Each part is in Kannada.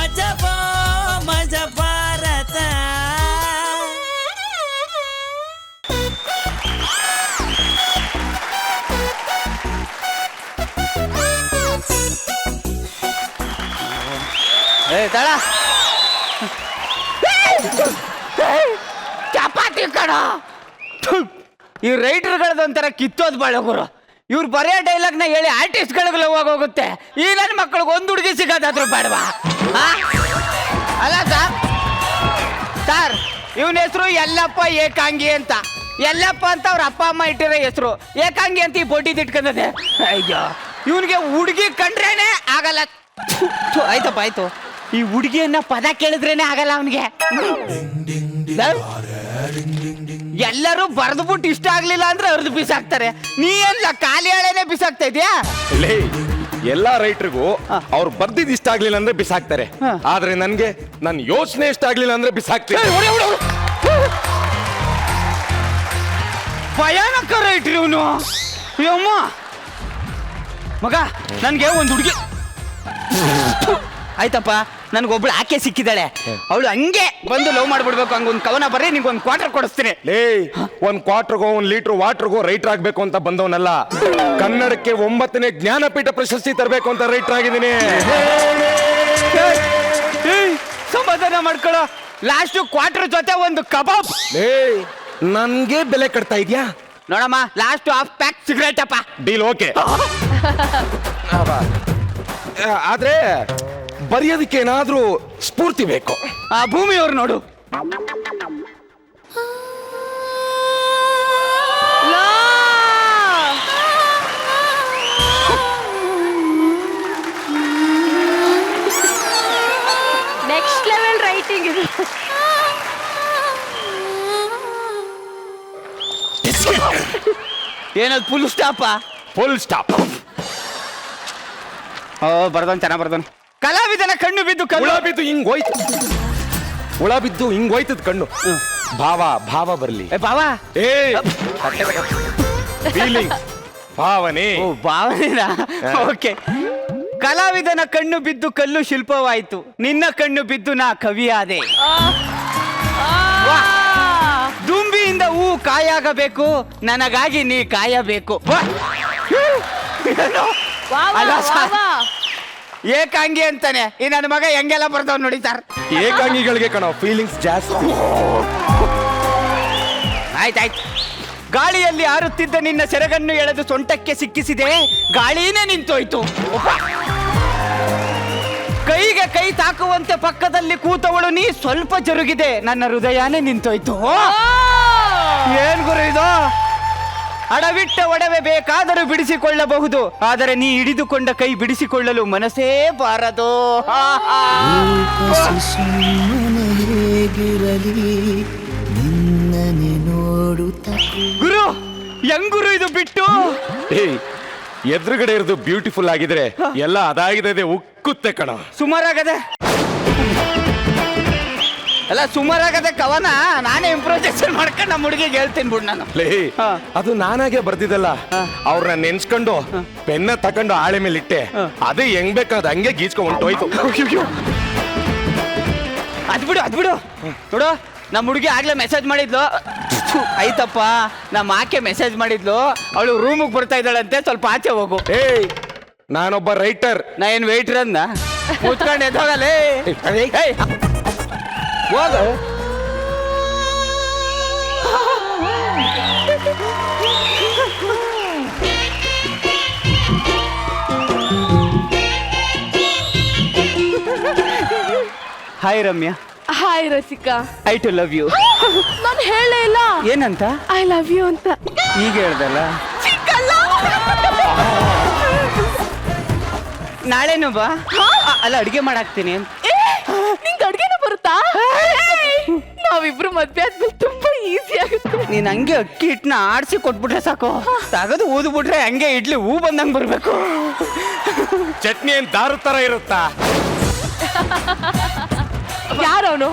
ಮಜಬೋ ಮಜ ಭಾರತ. ತಳ ಚಪಾತಿ ಕಣ. ಈ ರೈಟರ್ಗಳದೊಂಥರ ಕಿತ್ತೋದ್ ಬಾಳಗುರು. ಇವ್ರು ಬರೆಯೋ ಡೈಲಾಗ್ನ ಹೇಳಿ ಆರ್ಟಿಸ್ಟ್ಗಳಿಗೆ ಲವ್ ಹೋಗುತ್ತೆ. ಈ ನನ್ನ ಮಕ್ಕಳಿಗೆ ಒಂದು ಹುಡುಗಿ ಸಿಗೋದಾದ್ರೂ ಬೇಡವಾ? ಅಲ್ಲ ಸರ್ ಇವನ ಹೆಸರು ಯಲ್ಲಪ್ಪ ಏಕಾಂಗಿ ಅಂತ. ಯಲ್ಲಪ್ಪ ಅಂತ ಅವ್ರ ಅಪ್ಪ ಅಮ್ಮ ಇಟ್ಟಿರೋ ಹೆಸರು. ಏಕಾಂಗಿ ಅಂತ ಈ ಬೋಟಿದ್ ಇಟ್ಕೊಂಡದೆ. ಅಯ್ಯೋ ಇವನಿಗೆ ಹುಡುಗಿ ಕಂಡ್ರೇನೆ ಆಗಲ್ಲ. ಆಯ್ತಪ್ಪ ಆಯ್ತು. ಈ ಹುಡುಗಿಯನ್ನ ಪದ ಕೇಳಿದ್ರೇನೆ ಆಗಲ್ಲ ಅವನಿಗೆ. ಎಲ್ಲರೂ ಬರೆದ್ಬಿಟ್ಟು ಇಷ್ಟ ಆಗ್ಲಿಲ್ಲ ಅಂದ್ರೆ ಅವ್ರದ್ದು ಬಿಸಾಕ್ತಾರೆ. ನೀ ಎಲ್ಲ ಖಾಲಿ ಹಳೆನೆ ಬಿಸಾಕ್ತಾ ಇದೆಯಾ? ಎಲ್ಲಾ ರೈಟರ್ಗೂ ಅವ್ರು ಬರ್ದಿದ್ ಇಷ್ಟ ಆಗ್ಲಿಲ್ಲ ಅಂದ್ರೆ ಬಿಸಾಕ್ತಾರೆ. ಆದ್ರೆ ನನ್ಗೆ ನನ್ ಯೋಚನೆ ಇಷ್ಟ ಆಗ್ಲಿಲ್ಲ ಅಂದ್ರೆ ಬಿಸಾಕ್ತಾರೆ. ಭಯಾನಕ ರೈಟ್ರಿ ಇವನು. ಅಮ್ಮ ಮಗ ನನ್ಗೆ ಒಂದು ಹುಡುಗಿ ಆಯ್ತಪ್ಪ, ನನ್ಗೊಬ್ಳು ಆಕೆ ಸಿಕ್ಕಿದ್ದಾಳೆ. ಅವಳು ಹಂಗೆ ಬಂದು ಲವ್ ಮಾಡ್ಬಿಡ್ಬೇಕು. ಹಂಗೊಂದು ಕವನ ಬರ್ರಿ, ನಿಂಗೊಂದು ಕ್ವಾರ್ಟರ್ ಕೊಡಿಸ್ತೀನಿ. ಒಂದ್ ಕ್ವಾರ್ಟರ್ಗೋ 1 ಲೀಟರ್ ವಾಟರ್ಗೋ ರೈಟರ್ ಆಗ್ಬೇಕು ಅಂತ ಬಂದವನಲ್ಲ. ಕನ್ನಡಕ್ಕೆ 9ನೇ ಜ್ಞಾನಪೀಠ ಪ್ರಶಸ್ತಿ ತರಬೇಕು ಅಂತ ರೈಟರ್ ಆಗಿದ್ದೀನಿ. ಸಮಾಧಾನ ಮಾಡ್ಕೊಳ್ಳೋ. ಲಾಸ್ಟ್ ಕ್ವಾರ್ಟರ್ ಜೊತೆ ಒಂದು ಕಬಾಬ್. ನನ್ಗೆ ಬೆಲೆ ಕಟ್ತಾ ಇದ್ಯಾ? ನೋಡಮ್ಮ, ಲಾಸ್ಟ್ ಹಾಫ್ ಪ್ಯಾಕ್ ಸಿಗರೇಟ್ ಅಪ್ಪ. Deal okay. ಆದ್ರೆ ಬರೆಯೋದಕ್ಕೆ ಏನಾದ್ರೂ ಸ್ಫೂರ್ತಿ ಬೇಕು. ಆ ಭೂಮಿಯವ್ರು ನೋಡು. ನೆಕ್ಸ್ಟ್ ಲೆವೆಲ್ ರೈಟಿಂಗ್ ಇದು. ಏನದು ಫುಲ್ ಸ್ಟಾಪ್? Full stop. ಬರ್ದನ್ ಚೆನ್ನಾಗ್ ಬರ್ದನ್. ಕಲಾವಿದನ ಕಣ್ಣು ಬಿದ್ದು ಹುಳ ಬಿದ್ದು ಹಿಂಗ್ ಹೋಯ್ತು. ಹುಳ ಬಿದ್ದು ಹಿಂಗ್ ಹೋಯ್ತದ ಕಣ್ಣು. ಭಾವ ಬರ್ಲಿ. ಬಾವಾ ಫೀಲಿಂಗ್ ಭಾವನೆ. ಭಾವನೆನಾ? ಓಕೆ. ಕಲಾವಿದನ ಕಣ್ಣು ಬಿದ್ದು ಕಲ್ಲು ಶಿಲ್ಪವಾಯ್ತು, ನಿನ್ನ ಕಣ್ಣು ಬಿದ್ದು ನಾ ಕವಿಯಾದೆ. ದುಂಬಿಯಿಂದ ಹೂ ಕಾಯಾಗಬೇಕು, ನನಗಾಗಿ ನೀ ಕಾಯಬೇಕು. ಏಕಾಂಗಿ ಅಂತಾನೆ ಈ ನನ್ನ ಮಗ ಹೆಂಗೆಲ್ಲ ಬರ್ತಾವ್ ನೋಡಿ ಸರ್. ಏಕಾಂಗಿಗಳಿಗೆ ಕಣ ಫೀಲಿಂಗ್ಸ್ ಜಾಸ್ತಿ. ಆಯ್ತಾಯ್ತು. ಗಾಳಿಯಲ್ಲಿ ಹಾರುತ್ತಿದ್ದ ನಿನ್ನ ಸೆರಗನ್ನು ಎಳೆದು ಸೊಂಟಕ್ಕೆ ಸಿಕ್ಕಿಸಿದೆ, ಗಾಳಿನೇ ನಿಂತೋಯ್ತು. ಕೈಗೆ ಕೈ ತಾಕುವಂತೆ ಪಕ್ಕದಲ್ಲಿ ಕೂತವಳು ನೀ, ಸ್ವಲ್ಪ ಜರುಗಿದೆ ನನ್ನ ಹೃದಯನೇ ನಿಂತೋಯ್ತು. ಏನ್ ಗುರು ಇದು? ಅಡವಿಟ್ಟ ಒಡವೆ ಬೇಕಾದರೂ ಬಿಡಿಸಿಕೊಳ್ಳಬಹುದು, ಆದರೆ ನೀ ಹಿಡಿದುಕೊಂಡ ಕೈ ಬಿಡಿಸಿಕೊಳ್ಳಲು ಮನಸ್ಸೇ ಬಾರದು. ಗುರು ಹೆಂಗುರು ಇದು ಬಿಟ್ಟು? ಎದುರುಗಡೆ ಇರೋದು ಬ್ಯೂಟಿಫುಲ್ ಆಗಿದ್ರೆ ಎಲ್ಲ ಅದಾಗಿದೆ ಉಕ್ಕುತ್ತೆ ಕಣ. ಸುಮಾರಾಗದೆ ಅಲ್ಲ, ಸುಮಾರಾಗದೆ ಕವನ ನಾನೇ ಇಂಪ್ರೂವೈಸೇಷನ್ ಮಾಡ್ಕೊಂಡು ನಮ್ಮ ಹುಡುಗಿಗೆ ಹೇಳ್ತೀನಿ ಬಿಡು ನಾನು. ಅದು ನಾನಾಗೆ ಬರ್ದಿದ್ದಲ್ಲ, ಅವ್ರನ್ನ ನೆನ್ಸ್ಕೊಂಡು ಪೆನ್ನ ತಕೊಂಡು ಆಳೆ ಮೇಲೆ ಇಟ್ಟೆ. ಅದೇ ಹೆಂಗ್ ಬೇಕಾದ ಹಂಗೆ ಗೀಚ್ಕೊಂಡು ಹೊಂಟೋಯ್ತು. ಅದ್ಬಿಡು ನೋಡು, ನಮ್ಮ ಹುಡುಗಿ ಆಗ್ಲೇ ಮೆಸೇಜ್ ಮಾಡಿದ್ಲು. ಆಯ್ತಪ್ಪ, ನಮ್ಮ ಆಕೆ ಮೆಸೇಜ್ ಮಾಡಿದ್ಲು, ಅವಳು ರೂಮಿಗೆ ಬರ್ತಾ ಇದ್ದಾಳಂತೆ, ಸ್ವಲ್ಪ ಆಚೆ ಹೋಗು. ನಾನೊಬ್ಬ ರೈಟರ್. ನಾ ಏನ್ ವೇಟ್ರ್ ಅಂದ ಕೂತ್ಕೊಂಡು ಎದ್ದೋಗಲೇ. ಹೋಗ. Hi Ramya. Hi Rasika. I too love you. ನಾನು ಹೇಳೇ ಇಲ್ಲ. ಏನಂತ? ಐ ಲವ್ ಯು ಅಂತ. ಈಗ ಹೇಳ್ದಲ್ಲ. ನಾಳೆನು ಬಾ. ಅಲ್ಲ, ಅಡ್ಗೆ ಮಾಡಾಕ್ತೀನಿ ಅಂತ. ನಿಂಗೆ ಅಡ್ಗೆನೂ ಬರುತ್ತಾ? ನಾವಿಬ್ರು ಮದ್ವೆ ಆದ್ಮೇಲೆ ತುಂಬಾ ಈಸಿ ಆಗುತ್ತೆ. ನೀನ್ ಹಂಗೆ ಅಕ್ಕಿ ಹಿಟ್ಟನ್ನ ಆಡ್ಸಿ ಕೊಟ್ಬಿಟ್ರೆ ಸಾಕು, ತಗದು ಊದ್ಬಿಟ್ರೆ ಹಂಗೆ ಇಡ್ಲಿ ಹೂ ಬಂದಂಗ್ ಬರ್ಬೇಕು. ಚಟ್ನಿ ಏನ್ ದಾರು ತರ ಇರುತ್ತಾ? ಯಾರವನು?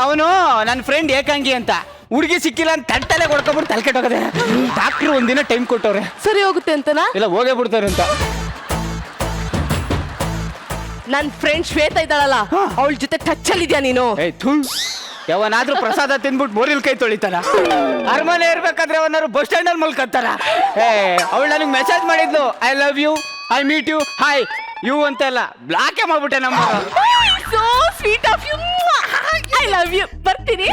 ಅವನು ನನ್ನ ಫ್ರೆಂಡ್ ಏಕಾಂಗಿ ಅಂತ. ಹುಡುಗಿ ಸಿಕ್ಕಿಲ್ಲ ಅಂತ ತಟ್ಟಲೆ ಕೊಡ್ಕೊಂಡ್ಬಿಟ್ಟು ತಲೆ ಕೆಟ್ಟೋಗದೆ. ಡಾಕ್ಟ್ರು ಒಂದಿನ ಟೈಮ್ ಕೊಟ್ಟವ್ರೆ. ಸರಿ ಹೋಗುತ್ತೆ ಅಂತನಾ? ಇಲ್ಲ, ಹೋಗೇ ಬಿಡ್ತಾರೆ ಅಂತ. ನನ್ ಫ್ರೆಂಡ್ ಶ್ವೇತಾ ಇದ್ದಾಳಲ್ಲ ಅವಳ ಜೊತೆ ಟಚ್ ಅಲ್ಲಿ ಇದೆಯಾ ನೀನು? ಏಯ್ ಥೂ, ಯಾವನಾದ್ರೂ ಪ್ರಸಾದ ತಿಂದ್ಬಿಟ್ಟು ಬೋರಿಲ್ ಕೈ ತೊಳಿತಾರ? ಅರಮನೆ ಇರ್ಬೇಕಾದ್ರೆ ಅವನಾರು ಬಸ್ ಸ್ಟ್ಯಾಂಡ್ ಅಲ್ಲಿ ಮಲ್ಕತ್ತಾರ? ಅವಳು ನನಗೆ ಮೆಸೇಜ್ ಮಾಡಿದ್ಲು, I love you, I meet you, hi you ಅಂತೆಲ್ಲ. ಬ್ಲಾಕೇ ಮಾಡ್ಬಿಟ್ಟೆ ನಮ್ಮ. So sweet of you, I love you. ಬರ್ತೀನಿ.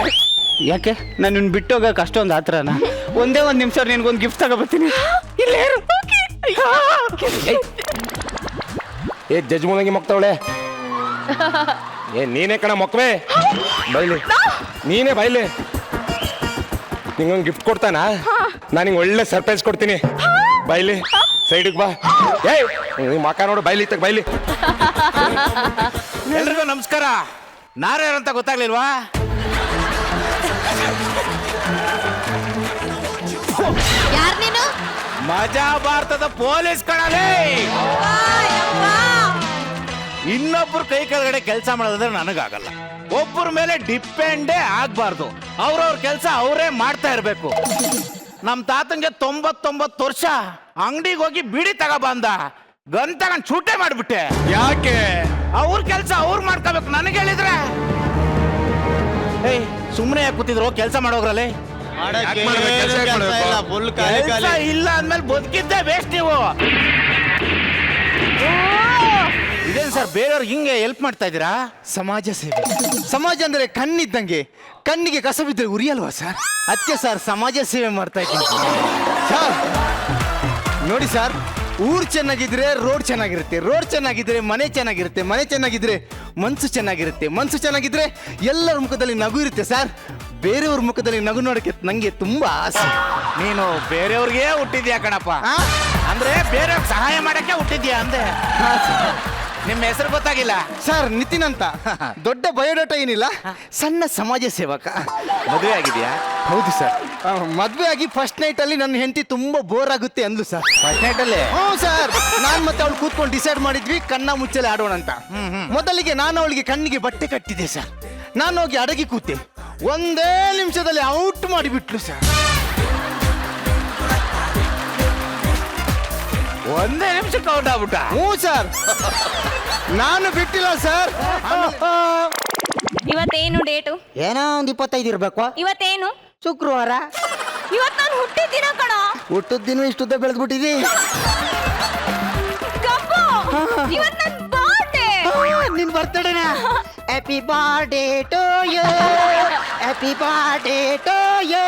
ಯಾಕೆ ನಾನು ನಿನ್ನ ಬಿಟ್ಟು ಹೋಗಕ್ಕೆ ಅಷ್ಟೊಂದು ಆತ್ರನ? ಒಂದೇ ಒಂದು ನಿಮಿಷ ನಿನ್ಗೊಂದು ಗಿಫ್ಟ್ ತಗೋಬರ್ತೀನಿ. ಇಲ್ಲೇ ಇರು. ಏ ಜಜ್ ಮೂಲಂಗಿ ಮಕ್ತವಳೆ, ಏ ನೀನೇ ಕಣ ಮಕ್ವೆ, ಬೈಲಿ ನೀನೇ ಬೈಲಿ. ನಿಂಗೊಂದು ಗಿಫ್ಟ್ ಕೊಡ್ತಾನ, ನಾನು ನಿಂಗೆ ಒಳ್ಳೆ ಸರ್ಪ್ರೈಸ್ ಕೊಡ್ತೀನಿ. ಬೈಲಿ ಸೈಡಿಗೆ ಬಾ. ಏಯ್ ನಿಮ್ಮ ಅಕ್ಕ ನೋಡು, ಬೈಲಿ ತಗ ಬೈಲಿ. ಎಲ್ರಿಗೂ ನಮಸ್ಕಾರ. ನಾರ್ಯಾರು ಅಂತ ಗೊತ್ತಾಗ್ಲಿಲ್ವಾ? ಯಾರ್ ನೀನು? ಮಜಾ ಭಾರತದ ಪೊಲೀಸ್ ಕಣಲೇ. ಇನ್ನೊಬ್ರು ಕೈ ಕೆಳಗಡೆ ಕೆಲಸ ಮಾಡೋದಂದ್ರೆ ನನಗಾಗಲ್ಲ. ಒಬ್ಬರ ಮೇಲೆ ಡಿಪೆಂಡೇ ಆಗ್ಬಾರ್ದು. ಅವ್ರವ್ರ ಕೆಲಸ ಅವರೇ ಮಾಡ್ತಾ ಇರ್ಬೇಕು. ನಮ್ ತಾತಂಗೆ 99 ವರ್ಷ ಅಂಗಡಿಗೆ ಹೋಗಿ ಬಿಡಿ ತಗೊಬಂದ, ಗನ್ ತಗೊಂಡ್ ಚೂಟೆ ಮಾಡ್ಬಿಟ್ಟೆ. ಯಾಕೆ? ಅವ್ರ ಕೆಲಸ ಅವ್ರು ಮಾಡ್ಕೋಬೇಕು. ನನಗೆ ಹೇಳಿದ್ರೆ ಏಯ್ ಸುಮ್ಮನೆ ಯಾಕೆ ಕೂತಿದ್ರು? ಕೆಲಸ ಮಾಡೋಗ್ರಲ್ಲಿ. ಕೆಲ್ಸ ಇಲ್ಲ ಅಂದ್ಮೇಲೆ ಬದುಕಿದ್ದೆ ವೇಸ್ಟ್ ನೀವು. ಇದೇನು ಸರ್ ಬೇರೆಯವ್ರಿಗೆ ಹಿಂಗೆ ಹೆಲ್ಪ್ ಮಾಡ್ತಾ ಇದ್ದೀರಾ? ಸಮಾಜ ಸೇವೆ. ಸಮಾಜ ಅಂದ್ರೆ ಕಣ್ಣಿದ್ದಂಗೆ, ಕಣ್ಣಿಗೆ ಕಸ ಬಿದ್ದರೆ ಉರಿಯಲ್ವಾ ಸರ್? ಅದಕ್ಕೆ ಸರ್ ಸಮಾಜ ಸೇವೆ ಮಾಡ್ತಾ ಇದ್ದೀನಿ ಸರ್. ನೋಡಿ ಸರ್, ಊರು ಚೆನ್ನಾಗಿದ್ರೆ ರೋಡ್ ಚೆನ್ನಾಗಿರುತ್ತೆ, ರೋಡ್ ಚೆನ್ನಾಗಿದ್ರೆ ಮನೆ ಚೆನ್ನಾಗಿರುತ್ತೆ, ಮನೆ ಚೆನ್ನಾಗಿದ್ರೆ ಮನ್ಸು ಚೆನ್ನಾಗಿರುತ್ತೆ, ಮನ್ಸು ಚೆನ್ನಾಗಿದ್ರೆ ಎಲ್ಲರ ಮುಖದಲ್ಲಿ ನಗು ಇರುತ್ತೆ ಸರ್. ಬೇರೆಯವ್ರ ಮುಖದಲ್ಲಿ ನಗು ನೋಡಕ್ಕೆ ನಂಗೆ ತುಂಬಾ ಆಸೆ. ನೀನು ಬೇರೆಯವ್ರಿಗೆ ಹುಟ್ಟಿದ್ಯಾ ಕಣಪ್ಪ? ಅಂದ್ರೆ ಬೇರೆಯವ್ರಿಗೆ ಸಹಾಯ ಮಾಡಕ್ಕೆ ಹುಟ್ಟಿದ್ಯಾ ಅಂದೆ. ನಿಮ್ಮ ಹೆಸರು ಗೊತ್ತಾಗಿಲ್ಲ ಸರ್? ನಿತಿನ್ ಅಂತ. ದೊಡ್ಡ ಬಯೋಡಾಟಾ ಏನಿಲ್ಲ, ಸಣ್ಣ ಸಮಾಜ ಸೇವಕ. ಮದುವೆ ಆಗಿದ್ಯಾ? ಹೌದು ಸರ್. ಮದ್ವೆ ಆಗಿ ಫಸ್ಟ್ ನೈಟ್ ಅಲ್ಲಿ ನನ್ನ ಹೆಂಡತಿ ತುಂಬಾ ಬೋರ್ ಆಗುತ್ತೆ ಅಂದ್ಲು ಸರ್. ಫಸ್ಟ್ ನೈಟ್ ಅಲ್ಲಿ? ಹ್ಞೂ ಸರ್. ನಾನ್ ಮತ್ತೆ ಅವಳು ಕೂತ್ಕೊಂಡು ಡಿಸೈಡ್ ಮಾಡಿದ್ವಿ ಕಣ್ಣ ಮುಚ್ಚಲೆ ಆಡೋಣ ಅಂತ. ಮೊದಲಿಗೆ ನಾನು ಅವಳಿಗೆ ಕಣ್ಣಿಗೆ ಬಟ್ಟೆ ಕಟ್ಟಿದೆ ಸರ್. ನಾನು ಹೋಗಿ ಅಡಗಿ ಕೂತೆ, ಒಂದೇ ನಿಮಿಷದಲ್ಲಿ ಔಟ್ ಮಾಡಿಬಿಟ್ಲು ಸರ್. ಒಂದೇ ನಿಮಿಷಕ್ಕೆ ಔಟ್ ಆಗ್ಬಿಟ್ಟ? ಹ್ಞೂ ಸರ್. ನಾನು ಬಿಟ್ಟಿಲ್ಲ ಸರ್. ಇವತ್ತೇನು ಡೇಟು? ಏನೋ ಒಂದು 25 ಇರ್ಬೇಕು. ಇವತ್ತೇನು? ಶುಕ್ರವಾರ. ಇವತ್ತು ನಾನು ಹುಟ್ಟಿದ್ದೀನ ಕಣ. ಹುಟ್ಟದ ದಿನ ಇಷ್ಟುದ್ದ ಬೆಳೆದ್ಬಿಟ್ಟಿದಿ. ಗಬ್ಬು, ಇವತ್ತು ನನ್ನ ಬರ್ತ್ಡೇ. ನಿನ್ ಬರ್ತಡೇನಾ? Happy birthday to you, happy birthday to you.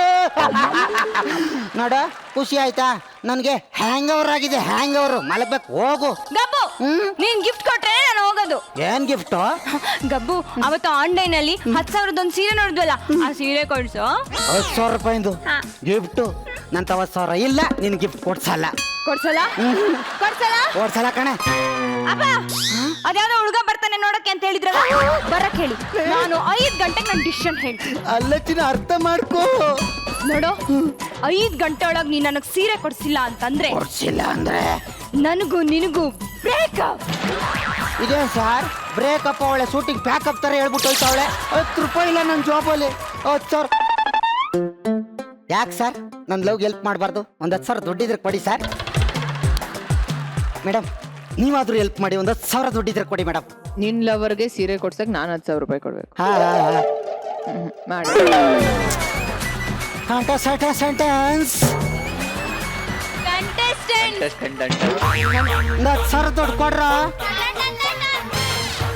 ನೋಡ, ಖುಷಿ ಆಯ್ತಾ? ನನಗೆ ಹ್ಯಾಂಗ್ ಓವರ್ ಆಗಿದೆ, ಹ್ಯಾಂಗ್ ಓವರ್. ಮಲಗಬೇಕು, ಹೋಗು. ಗಬ್ಬು, ನೀನ್ ಗಿಫ್ಟ್ ಕೊಟ್ರೆ ನಾನು ಹೋಗೋದು. ಏನ್ ಗಿಫ್ಟ್? ಗಬ್ಬು, ಅವತ್ತು ಆನ್ಲೈನ್ ಅಲ್ಲಿ 10,000 ಒಂದು ಸೀರೆ ನೋಡಿದ್ವಲ್ಲ, ಆ ಸೀರೆ ಕೊಡ್ಸು. 10,000 ರೂಪಾಯಿಂದು ಹಾ. ಗಿಫ್ಟ್? ನಂತ 10,000 ಇಲ್ಲ, ನಿನ್ ಗಿಫ್ಟ್ ಕೊಡ್ಸಲ್ಲ. ಕೊಡ್ಸಲ್ಲ? ಕೊಡ್ಸಲ್ಲ? ಕೊಡ್ಸಲ್ಲ ಕಣೆ. ಅಪ್ಪ, ಅದ್ಯಾವ್ದೋ ಹುಡುಗ ಬರ್ತಾನೆ ನೋಡಕ್ಕೆ ಅಂತ ಹೇಳಿದ್ರಲ್ಲ, ಬರಕ್ ಹೇಳಿ. ನಾನು 5 ಗಂಟೆಗೆ ನನ್ನ ಡಿಸಿಷನ್ ಹೇಳ್ತೀನಿ. ಅಲ್ಲಚ್ಚಿನ ಅರ್ಥ ಮಾಡ್ಕೋ. ನೋಡು, 5 ಗಂಟೆ ಒಳಗೆ ನೀನ್ ನನಗ್ ಸೀರೆ ಕೊಡ್ಸಿಲ್ಲ ಅಂತಂದ್ರೆ, ಕೊಡ್ಸಿಲ್ಲ ಅಂದ್ರೆ ನನಗೂ ನಿನಗೂ ಬ್ರೇಕಪ್. ಇದೇ ಸರ್ ಬ್ರೇಕಪ್. ಅವಳೆ ಶೂಟಿಂಗ್ ಪ್ಯಾಕಪ್ ತರ ಹೇಳ್ಬಿಟ್ಟು ಹೋಯ್ತವಳೆ. 10 ರೂಪಾಯಿ ಇಲ್ಲ ನನ್ನ ಜಾಬಲ್ಲಿ. 10,000. ಯಾಕೆ ಸರ್ ನನ್ನ ಲವ್ಗೆ ಹೆಲ್ಪ್ ಮಾಡಬಾರ್ದು? ಒಂದು 10,000 ದುಡ್ಡಿದ್ರೆ ಕೊಡಿ ಸರ್. ಮೇಡಮ್, ನೀವಾದ್ರೂ ಹೆಲ್ಪ್ ಮಾಡಿ, ಒಂದು 10,000 ದುಡ್ಡಿದ್ರೆ ಕೊಡಿ ಮೇಡಮ್. ನಿನ್ ಲವರ್ಗೆ ಸೀರೆ ಕೊಡ್ಸಕ್ ನಾನು 10,000 ರೂಪಾಯಿ ಕೊಡ್ಬೇಕು. ಮಾಡಿ. ಸೆಂಟೆನ್ಸ್. ಒಂದು 10,000 ದುಡ್ಡು ಕೊಡ್ರ.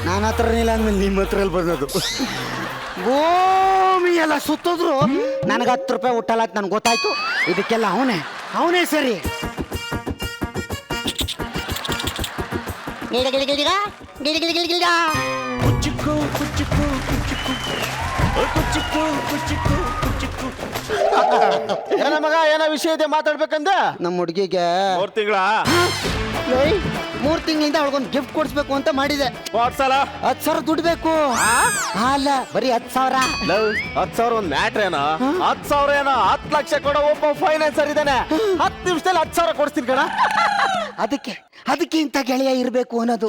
ನನ್ನ ಹತ್ರ ಇಲ್ಲ ಅಂದ್ಮೇಲೆ ನಿಮ್ಮ ಹತ್ರ ಎಲ್ಲಿ ಬಂದದು? ಭೂಮಿ ಎಲ್ಲ ಸುತ್ತಿದ್ರು ನನಗೆ 10 ರೂಪಾಯಿ ಹುಟ್ಟಲ್ಲ ಅಂತ ನನ್ಗೆ ಗೊತ್ತಾಯ್ತು. ಇದಕ್ಕೆಲ್ಲ ಅವನೇ ಸರಿ. ಏನ ಮಗ, ಏನೋ ವಿಷಯ ಇದೆ ಮಾತಾಡ್ಬೇಕಂದ? ನಮ್ಮ ಹುಡುಗಿಗೆ 3 ತಿಂಗಳ 3 ತಿಂಗಳಿಂದ ಅವಳಿಗೊಂದು ಗಿಫ್ಟ್ ಕೊಡಿಸ್ಬೇಕು ಅಂತ ಮಾಡಿದೆ. 10,000 ದುಡ್ಡು ಬೇಕು. ಅಲ್ಲ, ಬರೀ 10,000. 10,000 ಒಂದು ಮ್ಯಾಟ್ರ್ ಏನೋ? 10,000 ಏನೋ? 10 ಲಕ್ಷ ಕೊಡೋ ಒಬ್ಬ ಫೈನಾನ್ಸರ್ ಇದ್ದಾನೆ. 10 ನಿಮಿಷದಲ್ಲಿ 10,000 ಕೊಡ್ತೀನಿ ಕಣ. ಅದಕ್ಕೆ ಇಂಥ ಗೆಳೆಯ ಇರಬೇಕು ಅನ್ನೋದು.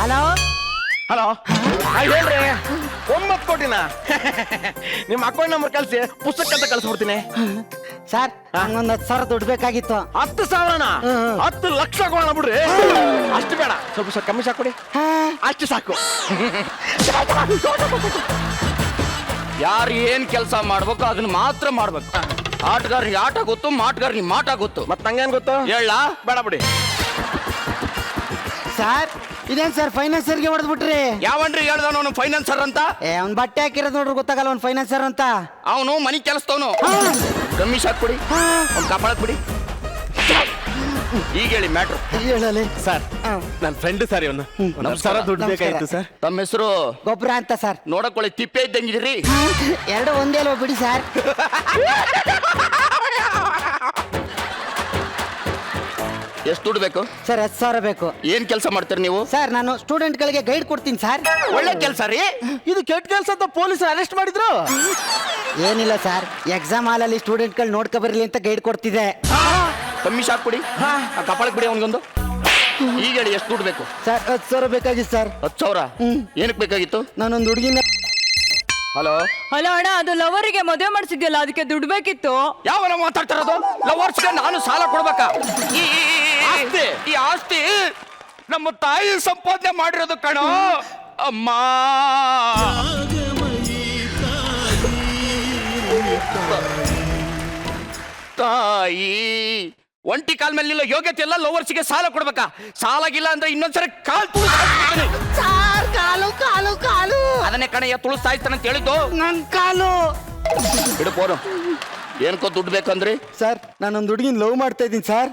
ಹಲೋ ಹಲೋ ಹೇಳ್ರಿ 9 ಕೋಟಿನ ನಿಮ್ಮ ಅಕೌಂಟ್ ನಂಬರ್ ಕಳ್ಸಿ ಪುಸ್ತಕ ಅಂತ ಕಳ್ಸ್ಬಿಡ್ತೀನಿ. ಸರ್ ಹಂಗೊಂದು 10,000 ದುಡ್ಡು ಬೇಕಾಗಿತ್ತು. 10,000ನ 10 ಲಕ್ಷ ಕೊಡೋಣ ಬಿಡ್ರಿ. ಅಷ್ಟು ಬೇಡ, ಸ್ವಲ್ಪ ಕಮ್ಮಿ ಸಾಕು ಕೊಡಿ. ಅಷ್ಟು ಸಾಕು. ಯಾರು ಏನ್ ಕೆಲಸ ಮಾಡ್ಬೇಕು ಅದನ್ನ ಮಾತ್ರ ಮಾಡ್ಬೇಕು. ಆಟಗಾರರಿಗೆ ಆಟ ಗೊತ್ತು, ಮಾಟಗಾರರಿಗೆ ಮಾಟ ಗೊತ್ತು. ಮತ್ ನಂಗೇನ್ ಗೊತ್ತು? ಹೇಳ ಬೇಡ ಬಿಡಿ. ಸರ್ ಇದೇನ್ ಸರ್ ಫೈನಾನ್ಸರ್ಗೆ ಹೊಡೆದ್ಬಿಟ್ರಿ? ಯಾವನ್ರಿ ಹೇಳ್ದ ಅವನು ಫೈನಾನ್ಸರ್ ಅಂತ? ಅವ್ನ್ ಬಟ್ಟೆ ಹಾಕಿರೋದು ನೋಡ್ರಿ ಗೊತ್ತಾಗಲ್ಲ ಅವ್ನ್ ಫೈನಾನ್ಸರ್ ಅಂತ. ಅವನು ಮನಿ ಕೆಲಸದವನು. ಕಮ್ಮಿ ಸಾಕು ಕೊಡಿ, ಅವ್ನು ಕಾಪಾಡಕ್ ಬಿಡಿ. ಈಗ ಹೇಳಿ ಮ್ಯಾಟ್ರು. ಹೇಳಲಿ ಸರ್ ನನ್ನ ಫ್ರೆಂಡ್ ಸರ್ ಇವನು. ನಮಸ್ಕಾರ, ದುಡ್ಡು ಬೇಕಾಗಿತ್ತು ಸರ್. ತಮ್ಮ ಹೆಸರು? ಗೊಬ್ಬರ ಅಂತ ಸರ್. ನೋಡಕೊಳ್ಳಿ ತಿಪ್ಪೆ ಇದ್ದಂಗಿದ್ರಿ. ಎರಡು ಒಂದೇ ಅಲ್ವಾ ಬಿಡಿ ಸರ್. ಎಷ್ಟು ದುಡ್ಡು ಬೇಕು ಸರ್ 10,000 ಬೇಕು. ಏನ್ ಕೆಲಸ ಮಾಡ್ತೀರಿ ನೀವು? ಸರ್ ನಾನು ಸ್ಟೂಡೆಂಟ್ಗಳಿಗೆ ಗೈಡ್ ಕೊಡ್ತೀನಿ ಸರ್. ಒಳ್ಳೆ ಕೆಲಸ ರೀ. ಇದು ಕೆಟ್ಟ ಕೆಲಸ ಅಂತ ಪೊಲೀಸರು ಅರೆಸ್ಟ್ ಮಾಡಿದ್ರು. ಏನಿಲ್ಲ ಸರ್, ಎಕ್ಸಾಮ್ ಹಾಲಲ್ಲಿ ಸ್ಟೂಡೆಂಟ್ಗಳು ನೋಡ್ಕೊ ಬರ್ಲಿ ಅಂತ ಗೈಡ್ ಕೊಡ್ತಿದ್ದೆ. ಕಮ್ಮಿ ಶಾಕ್ ಕೊಡಿ, ಕಪಾಳಕ್ ಬಿಡಿ ಅವನಿಗೊಂದು. ಈಗ ಹೇಳಿ ಎಷ್ಟು ದುಡ್ಡು ಬೇಕು? ಸರ್ 10,000 ಬೇಕಾಗಿತ್ತು ಸರ್. 10,000 ಏನಕ್ಕೆ ಬೇಕಾಗಿತ್ತು? ನಾನೊಂದು ಹುಡುಗಿನ. ಹಲೋ ಹಲೋ ಅಣ್ಣ, ಅದು ಲವರಿಗೆ ಮದುವೆ ಮಾಡಿಸಿದ್ಯಲ್ಲ, ಅದಕ್ಕೆ ದುಡ್ಡು ಬೇಕಿತ್ತು. ಯಾವನ ಮಾತಾಡ್ತಾರದು? ಲವರ್ಸ್ಗೆ ನಾನು ಸಾಲ ಕೊಡ್ಬೇಕಾ? ಈ ಆಸ್ತಿ ನಮ್ಮ ತಾಯಿ ಸಂಪಾದನೆ ಮಾಡಿರೋದು ಕಣೋ ಅಮ್ಮ. ತಾಯಿ ಒಂಟಿ ಕಾಲ್ ಮೇಲೆ ನಿಲ್ಲೋ ಯೋಗ್ಯತೆ ಎಲ್ಲ ಲವರ್ಸ್ಗೆ ಸಾಲ ಕೊಡ್ಬೇಕಾ? ಸಾಲಾಗಿಲ್ಲ ಅಂದ್ರೆ ಇನ್ನೊಂದ್ಸರಿ ಕಾಲು ಅದನ್ನೇ ಕಣಯ್ಯ ತುಳಿಸ್ತಾ ಇರ್ತಾನೆ ಅಂತ ಹೇಳಿದ್ದು. ನನ್ ಕಾಲು. ಬಿಡು ಫೋನು. ಏನ್ಕೋ ದುಡ್ಡು ಬೇಕಂದ್ರಿ? ಸರ್ ನಾನೊಂದು ಹುಡುಗಿನ ಲವ್ ಮಾಡ್ತಾ ಇದ್ದೀನಿ ಸರ್.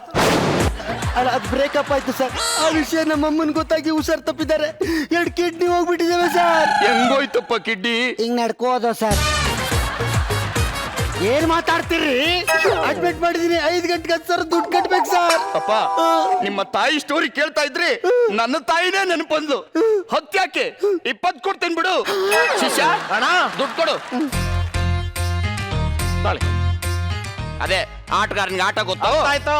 ಅಲ್ಲ ಅದು ಬ್ರೇಕಪ್ ಆಯ್ತು ಸರ್. ಆ ವಿಷಯ ನಮ್ಮ ಅಮ್ಮನ್ ಗೊತ್ತಾಗಿ ಹುಷಾರ್ ತಪ್ಪಿದ್ದಾರೆ. 2 ಕಿಡ್ನಿ ಹೋಗ್ಬಿಟ್ಟಿದ್ದೇವೆ ಸರ್. ಹೆಂಗೋಯ್ತಪ್ಪ ಕಿಡ್ನಿ? ಹಿಂಗ್ ನಡ್ಕೋದು ಸರ್. ಏನ್ ಮಾತಾಡ್ತೀರಿ? ಅಡ್ಮಿಟ್ ಮಾಡಿದೀನಿ, 5 ಗಂಟೆಗೆ 10,000 ದುಡ್ಡು ಕಟ್ಬೇಕು ಸರ್. ಅಪ್ಪ ನಿಮ್ಮ ತಾಯಿ ಸ್ಟೋರಿ ಕೇಳ್ತಾ ಇದ್ರಿ ನನ್ನ ತಾಯಿನೇ ನೆನಪಂದ್ಲು. ಹತ್ಯಾಕೆ 20 ಕೊಡ್ತೇನೆ ಬಿಡು. ಶಿಷ್ಯ ಅಣ್ಣ ದುಡ್ಡು ಕೊಡು. ತಾಳಿ. ಅದೇ ಆಟಗಾರನಿಗೆ ಆಟ ಗೊತ್ತು. ಆಯ್ತು.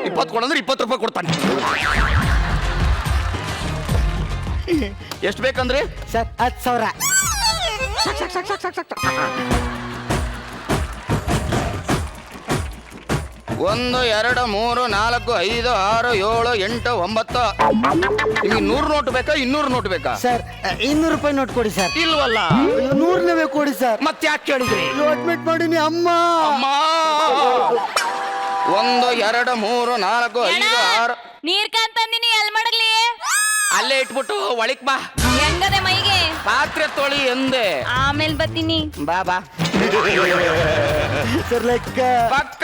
20 ಕೊಡಂದ್ರೆ 20 ರೂಪಾಯಿ ಕೊಡ್ತಾನೆ. ಎಷ್ಟು ಬೇಕಂದ್ರಿ? ಸರ್ 10,000. 1 2 3 4 5 6 7 8 9. ನಿಮಗೆ 100 ನೋಟ್ ಬೇಕಾ 200 ನೋಟ್ ಬೇಕಾ? ಸರ್ 200 ರೂಪಾಯಿ ನೋಟ್ ಕೊಡಿ ಸರ್. ಇಲ್ವಲ್ಲ 100 ಬೇಕು ಕೊಡಿ ಸರ್. ಮತ್ತೆ ಯಾಕೆ ಕೇಳಿದ್ರಿ? ಅಡ್ಮಿಟ್ ಮಾಡೀನಿ ಅಮ್ಮ. ಅಮ್ಮ 1 2 3 4 5 6. ನೀರ್ ಕಾನ್ ತಂದಿನಿ, ಎಲ್ ಮಾಡಗ್ಲಿ? ಅಲ್ಲೇ ಇಟ್ಬಿಟ್ಟು ಒಳಿಕ್ ಬಾ. ಹೆಂಗದೆ ಮೈಗೆ? ಪಾತ್ರೆ ತೊಳಿ ಎಂದೆ. ಆಮೇಲೆ ಬರ್ತೀನಿ. ಬಾ ಬಾ ಸರ್ ಲೆಕ್ಕ. ಪಕ್ಕ